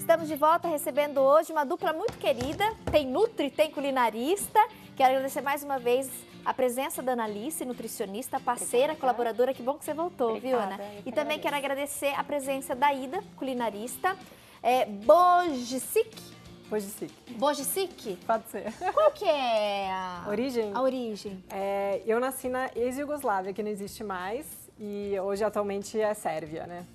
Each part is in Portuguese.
Estamos de volta recebendo hoje uma dupla muito querida. Tem nutri, tem culinarista. Quero agradecer mais uma vez a presença da Analice, nutricionista, parceira, colaboradora. Que bom que você voltou, viu, Ana? E também quero agradecer a presença da Ida, culinarista. Bojicic. Bojicic? Pode ser. Qual que é a origem? A origem. Eu nasci na ex-Yugoslávia, que não existe mais, e hoje atualmente é Sérvia, né?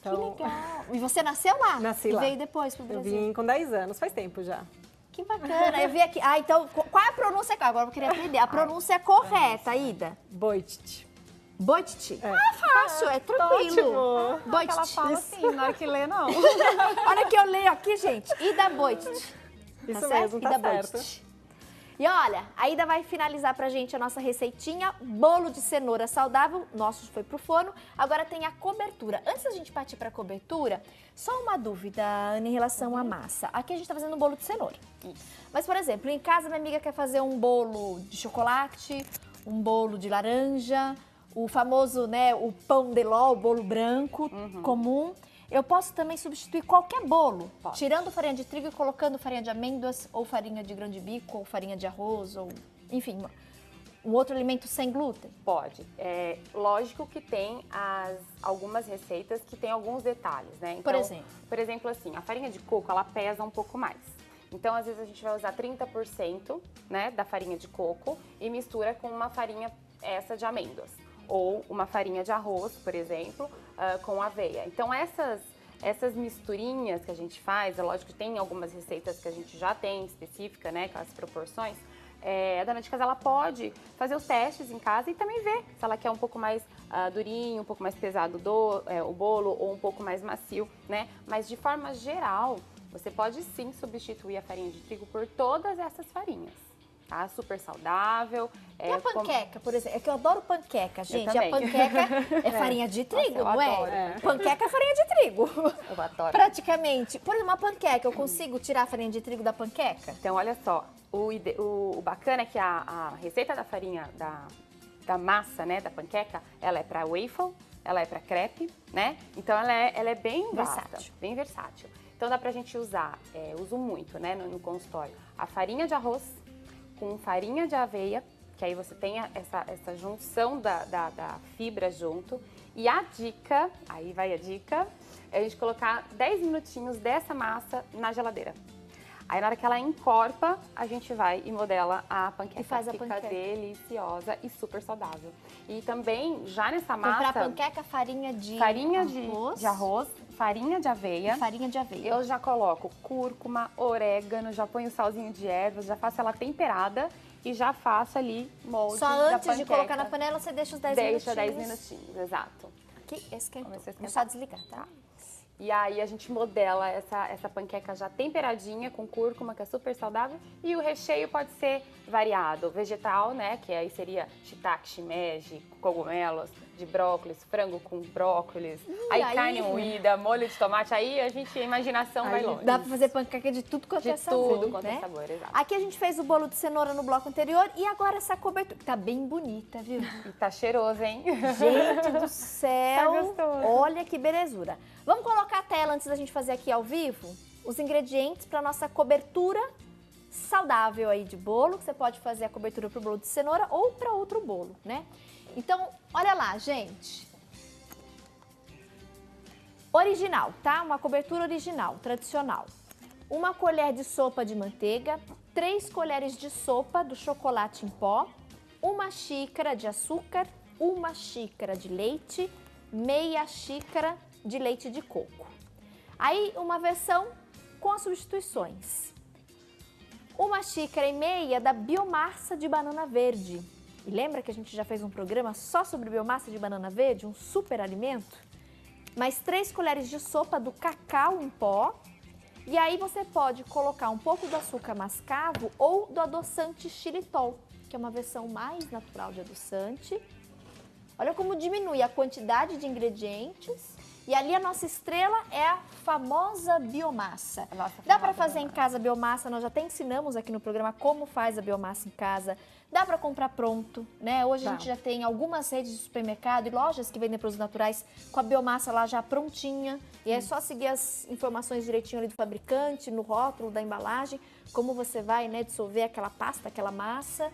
Então, que legal. E você nasceu lá? Nasci lá. E veio depois pro Brasil? Eu vim com 10 anos, faz tempo já. Que bacana. Eu vi aqui. Ah, então, qual é a pronúncia? Agora eu queria aprender. A pronúncia correta, Ida. Bojtic. Bojtic? É. Ah, fácil, é tranquilo. Ótimo. Ela fala assim, na hora que lê, não. Olha que eu leio aqui, gente. Ida Bojtic. Isso mesmo, tá certo. Bojtic. E olha, a Ida vai finalizar pra gente a nossa receitinha, bolo de cenoura saudável, nosso foi pro forno, agora tem a cobertura. Antes da gente partir pra cobertura, só uma dúvida, Ana, em relação à massa. Aqui a gente tá fazendo um bolo de cenoura. Isso. Mas, por exemplo, em casa minha amiga quer fazer um bolo de chocolate, um bolo de laranja, o famoso, né, o pão de ló, o bolo branco comum. Eu posso também substituir qualquer bolo, tirando farinha de trigo e colocando farinha de amêndoas, ou farinha de grão de bico, ou farinha de arroz, ou enfim, um outro alimento sem glúten? Pode. Lógico que tem algumas receitas que tem alguns detalhes, né? Então, por exemplo, assim, a farinha de coco, ela pesa um pouco mais. Então, às vezes a gente vai usar 30%, né, da farinha de coco e mistura com uma farinha essa de amêndoas. Ou uma farinha de arroz, por exemplo, com aveia. Então, essas misturinhas que a gente faz, é lógico que tem algumas receitas que a gente já tem específica, né, com as proporções, a dona de casa ela pode fazer os testes em casa e também ver se ela quer um pouco mais durinho, um pouco mais pesado o bolo ou um pouco mais macio, né? Mas de forma geral, você pode sim substituir a farinha de trigo por todas essas farinhas. Tá? Super saudável. E a panqueca, por exemplo? É que eu adoro panqueca, gente. A também. panqueca é farinha de trigo, Nossa, não adoro. é? Panqueca é farinha de trigo. Eu adoro. Praticamente. Por exemplo, uma panqueca, eu consigo tirar a farinha de trigo da panqueca? Então, olha só. O bacana é que a receita da farinha, da massa, né, da panqueca, ela é para waffle, ela é para crepe, né? Então, ela é bem versátil. Bem versátil. Então, dá pra gente usar, uso muito, né, no consultório, a farinha de arroz, com farinha de aveia, que aí você tem essa junção da fibra junto. E a dica, aí vai a dica, é a gente colocar 10 minutinhos dessa massa na geladeira. Aí na hora que ela encorpa, a gente vai e modela a panqueca. E faz a Fica panqueca. Deliciosa e super saudável. E também, já nessa massa... Comprar panqueca, farinha de arroz, farinha de aveia. E farinha de aveia. Eu já coloco cúrcuma, orégano, já ponho salzinho de ervas, já faço ela temperada e já faço ali molde Só da panqueca. antes de colocar na panela, você deixa os 10 minutinhos. Deixa 10 minutinhos, exato. Aqui, esquentou. Começa a esquentar. É só desligar, tá? E aí a gente modela essa panqueca já temperadinha com cúrcuma, que é super saudável. E o recheio pode ser variado, vegetal, né, que aí seria shiitake, shimeji, cogumelos, de brócolis, frango com brócolis, aí carne moída, molho de tomate, aí a imaginação vai longe. Dá pra fazer panqueca de tudo quanto é sabor, tudo quanto né? é sabor, exato. Aqui a gente fez o bolo de cenoura no bloco anterior e agora essa cobertura, que tá bem bonita, viu? E tá cheiroso, hein? Gente do céu, Tá gostoso. olha que belezura. Vamos colocar a tela antes da gente fazer aqui ao vivo os ingredientes para nossa cobertura saudável aí de bolo, que você pode fazer a cobertura pro bolo de cenoura ou para outro bolo, né? Então, olha lá, gente. Original, tá? Uma cobertura original, tradicional. 1 colher de sopa de manteiga, 3 colheres de sopa do chocolate em pó, 1 xícara de açúcar, 1 xícara de leite, meia xícara de leite de coco. Aí, uma versão com as substituições. 1,5 xícaras da biomassa de banana verde. E lembra que a gente já fez um programa só sobre biomassa de banana verde, um super alimento? Mais 3 colheres de sopa do cacau em pó. E aí você pode colocar um pouco do açúcar mascavo ou do adoçante xilitol, que é uma versão mais natural de adoçante. Olha como diminui a quantidade de ingredientes E ali a nossa estrela é a famosa biomassa. Dá para fazer em casa a biomassa, nós já até ensinamos aqui no programa como faz a biomassa em casa. Dá para comprar pronto, né? Hoje a gente já tem algumas redes de supermercado e lojas que vendem produtos naturais com a biomassa lá já prontinha. E é só seguir as informações direitinho ali do fabricante, no rótulo da embalagem, como você vai, né, dissolver aquela pasta, aquela massa.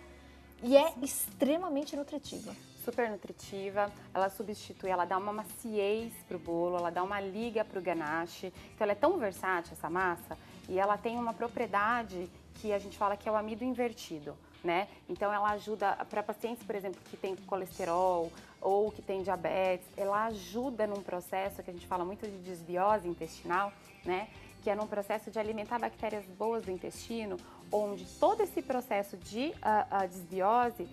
E é extremamente nutritiva. Super nutritiva, ela substitui, ela dá uma maciez pro bolo, ela dá uma liga pro ganache. Então ela é tão versátil essa massa e ela tem uma propriedade que a gente fala que é o amido invertido, né? Então ela ajuda para pacientes, por exemplo, que tem colesterol ou que tem diabetes, ela ajuda num processo que a gente fala muito de desbiose intestinal, né? Que é num processo de alimentar bactérias boas do intestino, onde todo esse processo de desbiose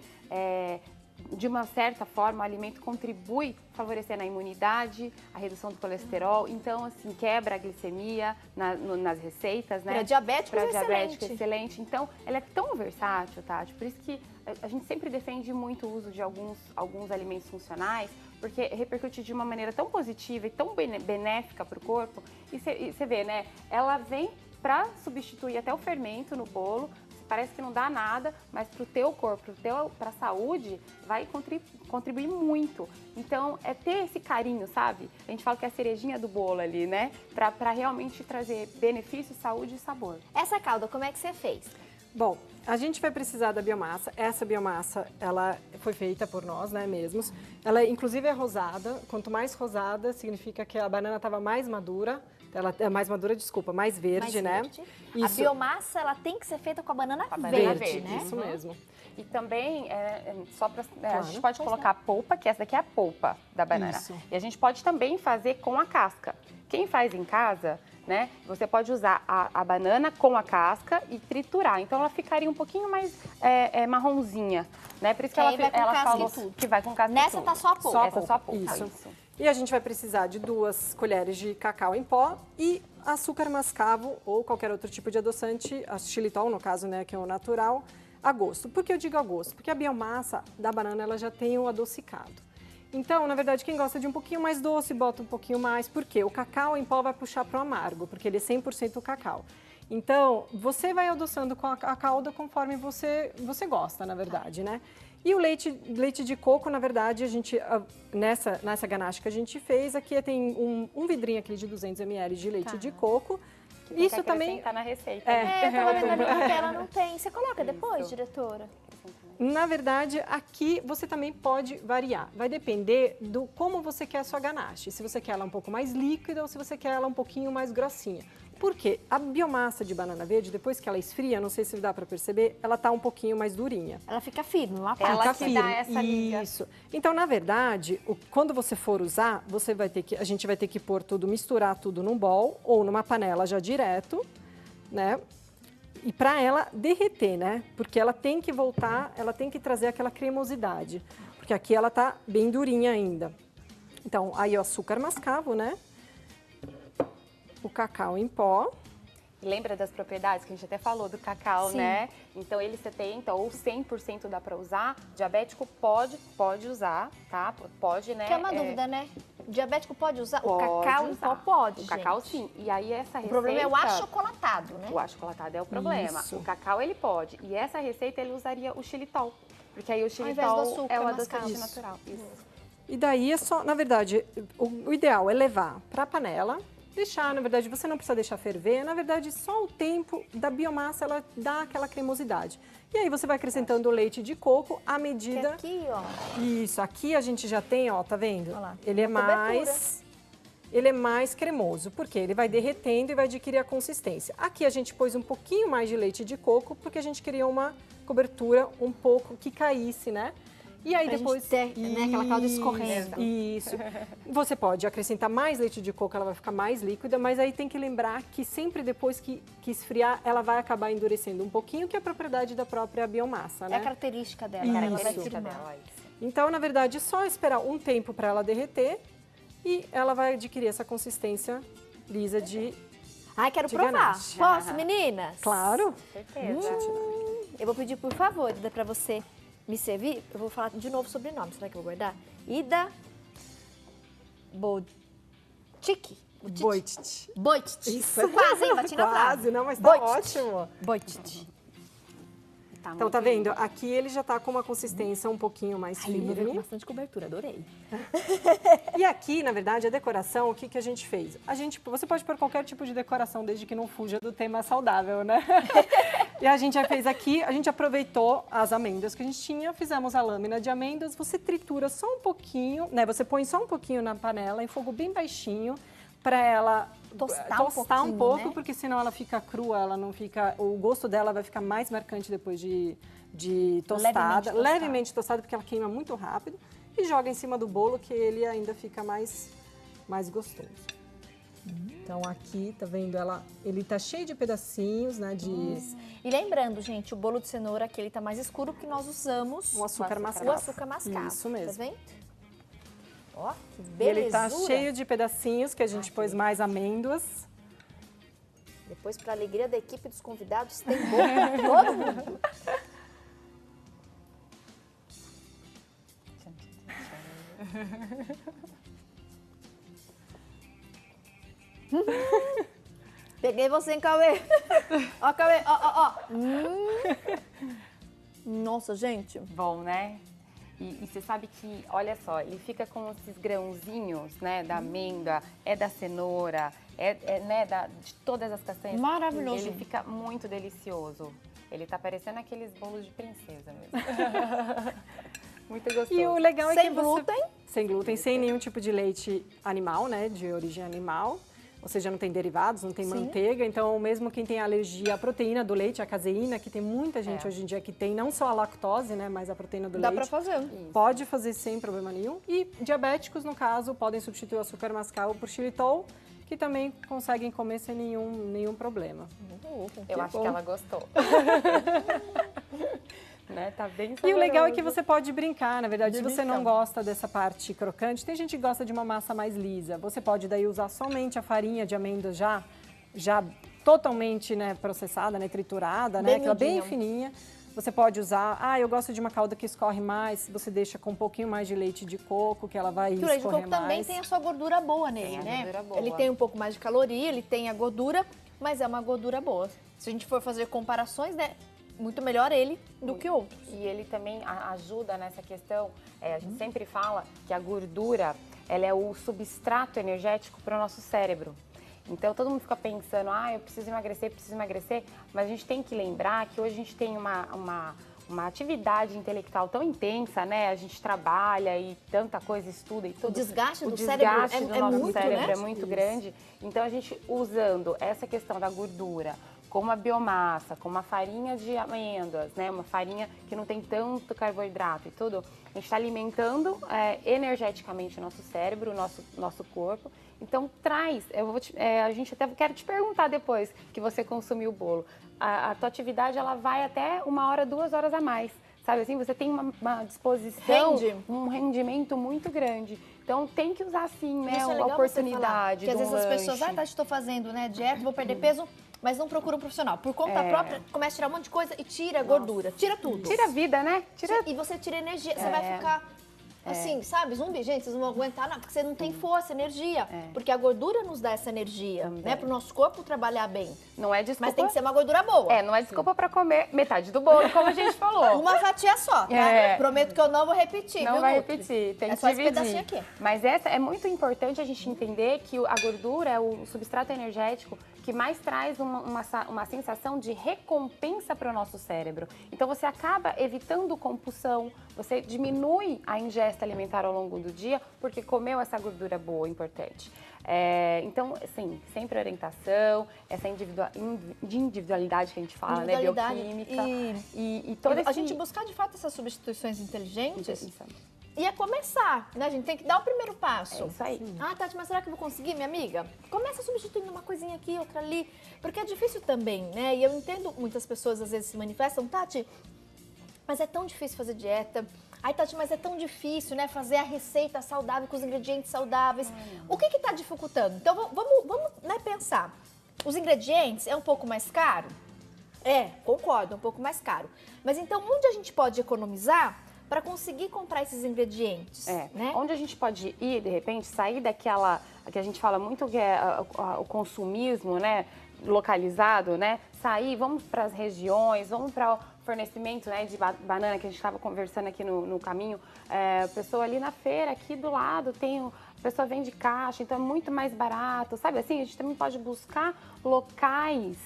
de uma certa forma, o alimento contribui favorecendo a imunidade, a redução do colesterol. Então, assim, quebra a glicemia nas receitas, né? Para diabéticos é diabético, excelente. Então, ela é tão versátil, Tati. Por isso que a gente sempre defende muito o uso de alguns alimentos funcionais, porque repercute de uma maneira tão positiva e tão benéfica para o corpo. E você vê, né? Ela vem para substituir até o fermento no bolo. Parece que não dá nada, mas para o teu corpo, para a saúde, vai contribuir muito. Então, é ter esse carinho, sabe? A gente fala que é a cerejinha do bolo ali, né? Para realmente trazer benefício, saúde e sabor. Essa calda, como é que você fez? Bom, a gente vai precisar da biomassa. Essa biomassa, ela foi feita por nós, né, mesmos. Ela, inclusive, é rosada. Quanto mais rosada, significa que a banana estava mais madura. Ela é mais madura, desculpa, mais verde, né? Isso. A biomassa, ela tem que ser feita com a banana verde, né? Isso mesmo. E também, a gente pode colocar a polpa, que essa daqui é a polpa da banana. Isso. E a gente pode também fazer com a casca. Quem faz em casa, né? Você pode usar a banana com a casca e triturar. Então, ela ficaria um pouquinho mais marronzinha, né? Por isso que ela falou que vai com casca. Nessa tá só a polpa. Essa é só a polpa. Isso. E a gente vai precisar de 2 colheres de cacau em pó e açúcar mascavo ou qualquer outro tipo de adoçante, a xilitol, no caso, né, que é o natural, a gosto. Por que eu digo a gosto? Porque a biomassa da banana, ela já tem o adocicado. Então, na verdade, quem gosta de um pouquinho mais doce, bota um pouquinho mais. Por quê? O cacau em pó vai puxar para o amargo, porque ele é 100% cacau. Então, você vai adoçando com a calda conforme você gosta, na verdade, né? E o leite de coco, na verdade, a gente, nessa ganache que a gente fez, aqui tem um vidrinho aqui de 200 ml de leite de coco. Que isso também tá na receita. Eu tava vendo ali que ela não tem. Você coloca depois, diretora? Na verdade, aqui você também pode variar. Vai depender do como você quer a sua ganache. Se você quer ela um pouco mais líquida ou se você quer ela um pouquinho mais grossinha. Por quê? A biomassa de banana verde, depois que ela esfria, não sei se dá para perceber, ela tá um pouquinho mais durinha. Ela fica firme, uma parte. Ela que dá essa liga. Isso. Então, na verdade, quando você for usar, a gente vai ter que pôr tudo, misturar tudo num bowl ou numa panela já direto, né? E para ela derreter, né? Porque ela tem que voltar, ela tem que trazer aquela cremosidade. Porque aqui ela tá bem durinha ainda. Então, aí o açúcar mascavo, né? O cacau em pó. Lembra das propriedades que a gente até falou do cacau, Sim. né? Então, ele 70% ou 100% dá para usar. Diabético pode usar, tá? Pode, né? Que é uma dúvida, né? O diabético pode usar? Pode o cacau em pó pode, O cacau, sim. E aí, essa receita... O problema é o achocolatado, né? O achocolatado é o problema. Isso. O cacau, ele pode. E essa receita, ele usaria o xilitol. Porque aí o xilitol é o adoçante natural. Isso. E daí é só, na verdade, o ideal é levar para a panela, deixar, na verdade, você não precisa deixar ferver, na verdade, só o tempo da biomassa, ela dá aquela cremosidade. E aí você vai acrescentando o leite de coco à medida... Que aqui, ó. Isso, aqui a gente já tem, ó, tá vendo? Olha lá, ele é uma ele é mais cremoso, porque ele vai derretendo e vai adquirir a consistência. Aqui a gente pôs um pouquinho mais de leite de coco, porque a gente queria uma cobertura um pouco que caísse, né? E aí pra depois... gente ter, né, aquela calda escorrendo. Isso. Você pode acrescentar mais leite de coco, ela vai ficar mais líquida, mas aí tem que lembrar que sempre depois que esfriar, ela vai acabar endurecendo um pouquinho, que é a propriedade da própria biomassa, né? É a característica dela. Isso. A Característica dela, isso. Então, na verdade, é só esperar um tempo para ela derreter e ela vai adquirir essa consistência lisa de... Ai, quero de provar. ganache. Posso, meninas? Claro. Certeza. Eu vou pedir, por favor, Ida, para você me servir. Eu vou falar de novo o sobrenome. Será que eu vou guardar? Ida Boitique. Boitite. Boitite. Isso. Foi quase, hein? Bati na trave. Quase, não, mas tá ótimo. Boitite. Então, tá vendo? Aqui ele já tá com uma consistência um pouquinho mais Ai, firme. bastante cobertura, adorei. E aqui, na verdade, a decoração, o que, que a gente fez? Você pode pôr qualquer tipo de decoração, desde que não fuja do tema saudável, né? E a gente já fez aqui, a gente aproveitou as amêndoas que a gente tinha, fizemos a lâmina de amêndoas, você tritura só um pouquinho, né? Você põe só um pouquinho na panela, em fogo bem baixinho, para ela tostar um pouco, né? Porque senão ela fica crua, ela não fica, o gosto dela vai ficar mais marcante depois de tostada, levemente tostada, porque ela queima muito rápido, e joga em cima do bolo que ele ainda fica mais gostoso. Então aqui, tá vendo? Ele tá cheio de pedacinhos, né? E lembrando, gente, o bolo de cenoura aqui ele tá mais escuro porque nós usamos o açúcar mascavo. O açúcar mascavo. Isso mesmo. Tá vendo? Ó, que E belezura. ele tá cheio de pedacinhos que a gente pôs mais amêndoas. Depois, para alegria da equipe dos convidados, tem bolo pra todo mundo. Peguei você, hein, Cauê? Ó, Cauê, ó. Nossa, gente. Bom, né? E você sabe que, olha só, ele fica com esses grãozinhos, né, da amêndoa, da cenoura, né, de todas as castanhas. Maravilhoso. Ele fica muito delicioso. Ele tá parecendo aqueles bolos de princesa mesmo. Muito gostoso. E o legal é sem que glúten. Sem glúten, sem nenhum tipo de leite animal, né, de origem animal. Ou seja, não tem derivados, não tem manteiga. Então, mesmo quem tem alergia à proteína do leite, à caseína, que tem muita gente hoje em dia que tem não só a lactose, né, mas a proteína do leite. Dá pra fazer. Pode fazer sem problema nenhum. E diabéticos, no caso, podem substituir o açúcar mascavo por xilitol, que também conseguem comer sem nenhum problema. Eu acho que ela gostou. Né? Tá bem saboroso. E o legal é que você pode brincar, na verdade, se você não gosta dessa parte crocante, tem gente que gosta de uma massa mais lisa. Você pode daí usar somente a farinha de amêndoas já totalmente, né, processada, né, triturada, né, aquela bem fininha. Você pode usar, eu gosto de uma calda que escorre mais, você deixa com um pouquinho mais de leite de coco, que ela vai escorrer mais. O leite de coco também tem a sua gordura boa nele, né? Gordura boa. Ele tem um pouco mais de caloria, ele tem a gordura, mas é uma gordura boa. Se a gente for fazer comparações, né? Muito melhor ele do que outros. E ele também ajuda nessa questão, a gente sempre fala que a gordura, ela é o substrato energético para o nosso cérebro. Então, todo mundo fica pensando, eu preciso emagrecer, mas a gente tem que lembrar que hoje a gente tem uma atividade intelectual tão intensa, né? A gente trabalha e tanta coisa, estuda e tudo. O desgaste do cérebro é nosso muito, cérebro né? é muito grande. Então, a gente usando essa questão da gordura, como a biomassa, como a farinha de amêndoas, né? Uma farinha que não tem tanto carboidrato e tudo, a gente está alimentando energeticamente o nosso cérebro, o nosso corpo. Então, a gente até quero te perguntar depois que você consumiu o bolo. A tua atividade, ela vai até 1 hora, 2 horas a mais. Sabe assim, você tem uma disposição, um rendimento muito grande. Então, tem que usar, sim, né, a oportunidade. Que às vezes as pessoas, estou fazendo, né, dieta, vou perder peso, mas não procura um profissional. Por conta própria, começa a tirar um monte de coisa e tira a gordura, tira tudo. Tira a vida, né? E você tira energia, você vai ficar... Assim, sabe, zumbi, gente, vocês não vão aguentar, não, porque você não tem força, energia. Porque a gordura nos dá essa energia, né, pro nosso corpo trabalhar bem. Não é desculpa. Mas tem que ser uma gordura boa. Não é desculpa pra comer metade do bolo, como a gente falou. Uma fatia só, tá? Prometo que eu não vou repetir, Não vai repetir, tem que só dividir. Esse pedacinho aqui. Mas é muito importante a gente entender que a gordura é o substrato energético que mais traz uma sensação de recompensa para o nosso cérebro. Então, você acaba evitando compulsão, você diminui a ingesta alimentar ao longo do dia, porque comeu essa gordura boa, importante. Então, assim, sempre orientação, essa individualidade que a gente fala, né, bioquímica. E toda a gente buscar, de fato, essas substituições inteligentes. E começar, né? A gente tem que dar o primeiro passo. É isso aí. Tati, mas será que eu vou conseguir, minha amiga? Começa substituindo uma coisinha aqui, outra ali. Porque é difícil também, né? E eu entendo, muitas pessoas às vezes se manifestam, Tati, mas é tão difícil fazer dieta. Tati, mas é tão difícil, né? Fazer a receita saudável com os ingredientes saudáveis. O que tá dificultando? Então, vamos né, pensar. Os ingredientes é um pouco mais caro? Concordo, é um pouco mais caro. Mas então, onde a gente pode economizar para conseguir comprar esses ingredientes, né? Onde a gente pode ir, de repente, sair daquela que a gente fala muito que é o consumismo, né, localizado, né, sair, vamos para as regiões, vamos para o fornecimento, né, de banana, que a gente estava conversando aqui no caminho, a pessoa ali na feira, aqui do lado, a pessoa vende caixa, então é muito mais barato, sabe assim? A gente também pode buscar locais,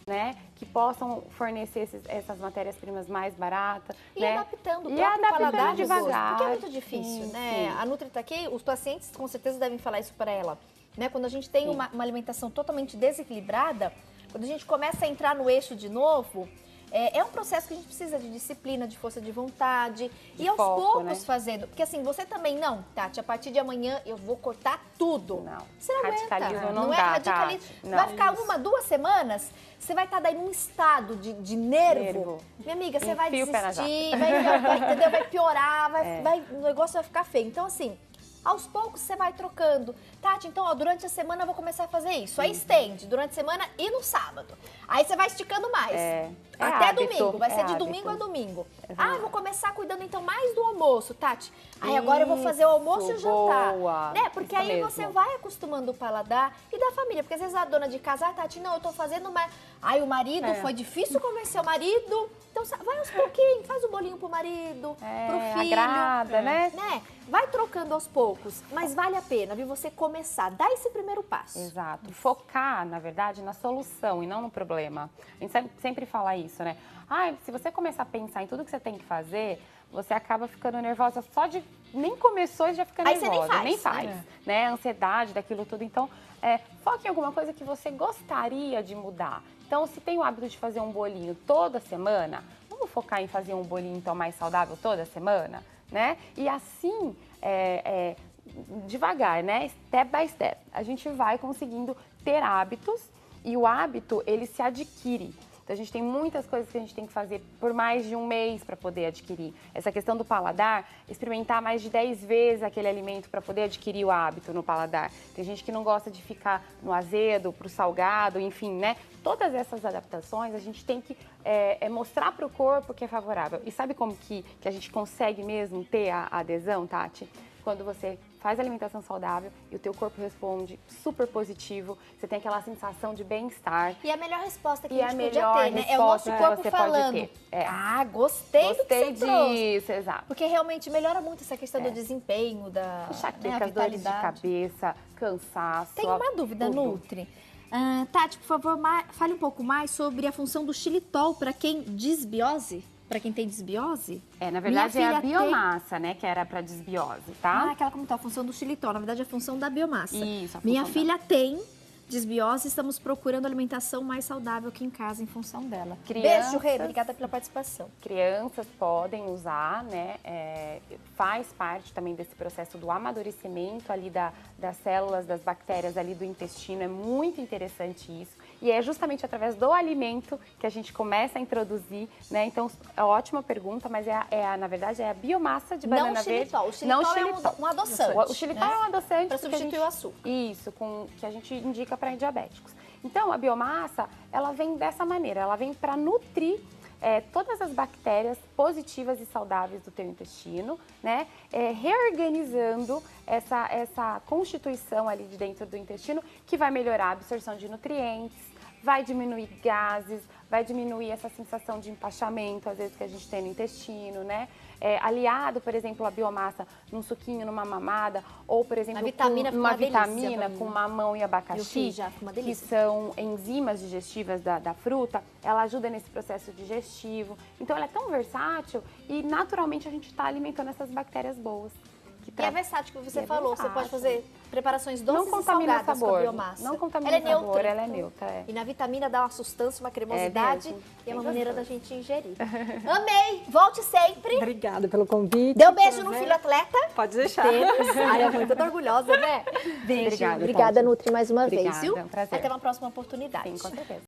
né, que possam fornecer essas matérias-primas mais baratas. E né? adaptando o E próprio adaptando paladar devagar. porque é muito difícil, Sim, né? sim. A Nutri tá aqui, os pacientes com certeza devem falar isso para ela, né? Quando a gente tem uma alimentação totalmente desequilibrada, quando a gente começa a entrar no eixo de novo, é um processo que a gente precisa de disciplina, de força de vontade e aos foco, poucos né? fazendo. Porque assim, você também não, Tati, a partir de amanhã eu vou cortar tudo. Não. Você não aguenta. Radicalismo não é dá, radicalismo. Tati. Não. Vai ficar 1, 2 semanas, você vai estar daí num estado de nervo. Minha amiga, você vai Enfia o pé na desistir, entendeu? Vai piorar, o negócio vai ficar feio. Então assim, aos poucos você vai trocando. Tati, então, ó, durante a semana eu vou começar a fazer isso. Aí estende, durante a semana e no sábado. Aí você vai esticando mais. Até hábito, domingo, vai ser de hábito. domingo a domingo. Exato. Eu vou começar cuidando então mais do almoço, Tati. Aí agora eu vou fazer o almoço e o jantar. Boa, né? Porque isso aí mesmo. você vai acostumando o paladar e da família. Porque às vezes a dona de casa, Tati, não, eu tô fazendo mais. Aí o marido, foi difícil convencer o marido. Então vai aos pouquinhos, faz o bolinho pro marido, pro filho. Agrada, né? Vai trocando aos poucos, mas vale a pena, viu, você começar, dar esse primeiro passo. Exato. Focar, na verdade, na solução e não no problema. A gente sempre fala isso, né? Se você começar a pensar em tudo que você tem que fazer, você acaba ficando nervosa só de... Nem começou e já fica Aí nervosa. você nem faz. Né? A ansiedade daquilo tudo. Então, foque em alguma coisa que você gostaria de mudar. Então, se tem o hábito de fazer um bolinho toda semana, vamos focar em fazer um bolinho, então, mais saudável toda semana, né? E assim, devagar, né? Step by step. A gente vai conseguindo ter hábitos e o hábito, ele se adquire. Então, a gente tem muitas coisas que a gente tem que fazer por mais de um mês para poder adquirir. Essa questão do paladar, experimentar mais de 10 vezes aquele alimento para poder adquirir o hábito no paladar. Tem gente que não gosta de ficar no azedo, pro salgado, enfim, né? Todas essas adaptações a gente tem que mostrar para o corpo que é favorável. E sabe como que a gente consegue mesmo ter a adesão, Tati? Quando você faz alimentação saudável e o teu corpo responde super positivo, você tem aquela sensação de bem-estar. E a melhor resposta que E a gente a podia melhor ter, né? É o nosso resposta corpo que você pode falando. ter. Gostei do que você trouxe. Disso, exato. Porque realmente melhora muito essa questão do desempenho, da Enxaqueca, né, dores de vitalidade. cabeça, cansaço. Tem uma dúvida, tudo. Nutri. Tati, por favor, fale um pouco mais sobre a função do xilitol para quem desbiose. Para quem tem desbiose? Na verdade é a filha biomassa, né, que era para desbiose, tá? Aquela como tá, a função do xilitol, na verdade é a função da biomassa. Isso, a função Minha dela. filha tem desbiose, estamos procurando alimentação mais saudável aqui em casa em função dela. Beijo, Rê, obrigada pela participação. Crianças podem usar, né, faz parte também desse processo do amadurecimento ali das células, das bactérias ali do intestino, é muito interessante isso. E é justamente através do alimento que a gente começa a introduzir, né, então é ótima pergunta, mas na verdade é a biomassa de banana verde. O xilitol é um adoçante. O xilitol é um adoçante. Para substituir o açúcar. Isso, que a gente indica para diabéticos. Então, a biomassa, ela vem dessa maneira, ela vem para nutrir todas as bactérias positivas e saudáveis do teu intestino, né? Reorganizando essa constituição ali de dentro do intestino, que vai melhorar a absorção de nutrientes, vai diminuir gases, vai diminuir essa sensação de empachamento, às vezes, que a gente tem no intestino, né? Aliado, por exemplo, a biomassa num suquinho, numa mamada, ou, por exemplo, uma vitamina com mamão e abacaxi, que são enzimas digestivas da fruta, ela ajuda nesse processo digestivo. Então, ela é tão versátil e, naturalmente, a gente está alimentando essas bactérias boas. E é versátil que você falou, você pode fazer preparações doces não contamina e salgadas sabor, com a biomassa. Não contamina ela é sabor, neutra. ela é neutra. E na vitamina dá uma sustância, uma cremosidade e é uma maneira da gente ingerir. Amei! Volte sempre! Obrigada pelo convite. Dê um beijo no filho atleta. Pode deixar. Ai, é muito orgulhosa, né? Beijo. Obrigada, Nutri, mais uma vez, viu? É um prazer. Até uma próxima oportunidade. Sim, com certeza.